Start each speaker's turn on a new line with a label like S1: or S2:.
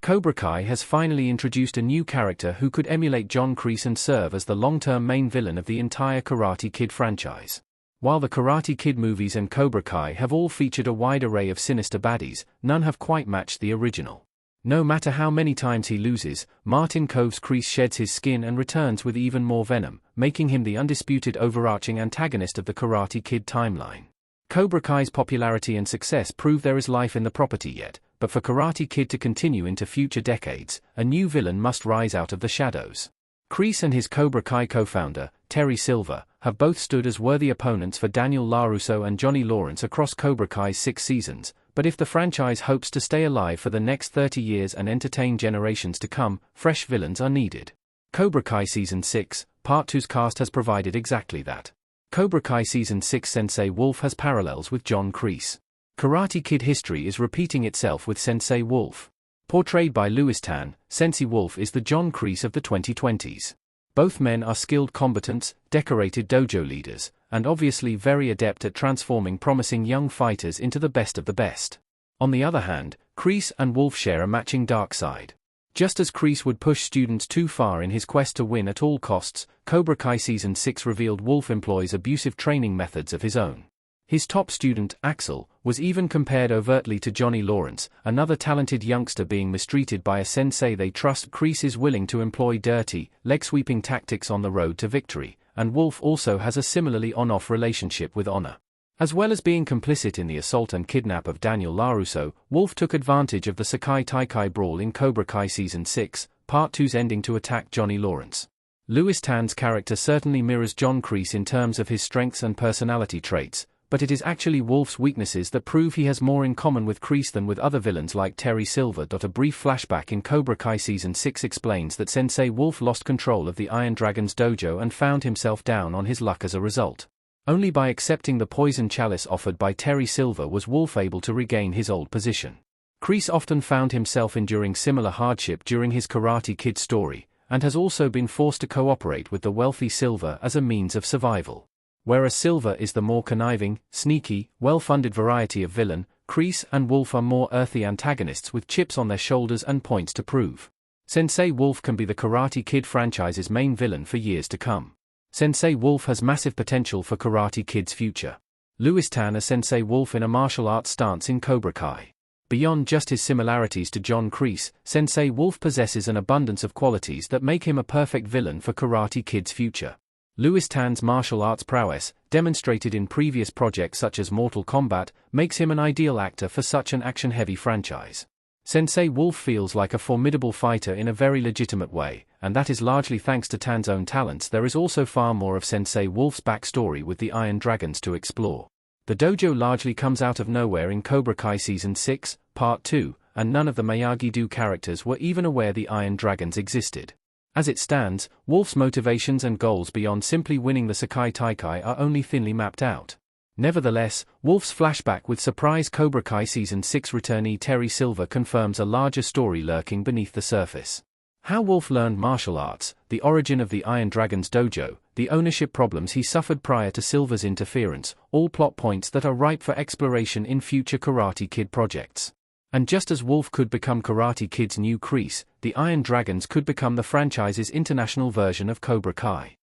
S1: Cobra Kai has finally introduced a new character who could emulate John Kreese and serve as the long-term main villain of the entire Karate Kid franchise. While the Karate Kid movies and Cobra Kai have all featured a wide array of sinister baddies, none have quite matched the original. No matter how many times he loses, Martin Kove's Kreese sheds his skin and returns with even more venom, making him the undisputed overarching antagonist of the Karate Kid timeline. Cobra Kai's popularity and success prove there is life in the property yet, but for Karate Kid to continue into future decades, a new villain must rise out of the shadows. Kreese and his Cobra Kai co-founder, Terry Silver, have both stood as worthy opponents for Daniel LaRusso and Johnny Lawrence across Cobra Kai's 6 seasons, but if the franchise hopes to stay alive for the next 30 years and entertain generations to come, fresh villains are needed. Cobra Kai Season 6, Part 2's cast has provided exactly that. Cobra Kai Season 6 Sensei Wolf has parallels with John Kreese. Karate Kid history is repeating itself with Sensei Wolf. Portrayed by Louis Tan, Sensei Wolf is the John Kreese of the 2020s. Both men are skilled combatants, decorated dojo leaders, and obviously very adept at transforming promising young fighters into the best of the best. On the other hand, Kreese and Wolf share a matching dark side. Just as Kreese would push students too far in his quest to win at all costs, Cobra Kai Season 6 revealed Wolf employs abusive training methods of his own. His top student, Axel, was even compared overtly to Johnny Lawrence, another talented youngster being mistreated by a sensei they trust. Kreese is willing to employ dirty, leg-sweeping tactics on the road to victory, and Wolf also has a similarly on-off relationship with Honor. As well as being complicit in the assault and kidnap of Daniel LaRusso, Wolf took advantage of the Sekai Taikai brawl in Cobra Kai Season 6, Part 2's ending to attack Johnny Lawrence. Louis Tan's character certainly mirrors John Kreese in terms of his strengths and personality traits, but it is actually Wolf's weaknesses that prove he has more in common with Kreese than with other villains like Terry Silver. A brief flashback in Cobra Kai Season 6 explains that Sensei Wolf lost control of the Iron Dragon's dojo and found himself down on his luck as a result. Only by accepting the poison chalice offered by Terry Silver was Wolf able to regain his old position. Kreese often found himself enduring similar hardship during his Karate Kid story, and has also been forced to cooperate with the wealthy Silver as a means of survival. Whereas Silver is the more conniving, sneaky, well-funded variety of villain, Kreese and Wolf are more earthy antagonists with chips on their shoulders and points to prove. Sensei Wolf can be the Karate Kid franchise's main villain for years to come. Sensei Wolf has massive potential for Karate Kid's future. Louis Tan as Sensei Wolf in a martial arts stance in Cobra Kai. Beyond just his similarities to John Kreese, Sensei Wolf possesses an abundance of qualities that make him a perfect villain for Karate Kid's future. Louis Tan's martial arts prowess, demonstrated in previous projects such as Mortal Kombat, makes him an ideal actor for such an action-heavy franchise. Sensei Wolf feels like a formidable fighter in a very legitimate way, and that is largely thanks to Tan's own talents. There is also far more of Sensei Wolf's backstory with the Iron Dragons to explore. The dojo largely comes out of nowhere in Cobra Kai Season 6, Part 2, and none of the Miyagi-Do characters were even aware the Iron Dragons existed. As it stands, Wolf's motivations and goals beyond simply winning the Sekai Taikai are only thinly mapped out. Nevertheless, Wolf's flashback with surprise Cobra Kai Season 6 returnee Terry Silver confirms a larger story lurking beneath the surface. How Wolf learned martial arts, the origin of the Iron Dragon's dojo, the ownership problems he suffered prior to Silver's interference, all plot points that are ripe for exploration in future Karate Kid projects. And just as Wolf could become Karate Kid's new Kreese, the Iron Dragons could become the franchise's international version of Cobra Kai.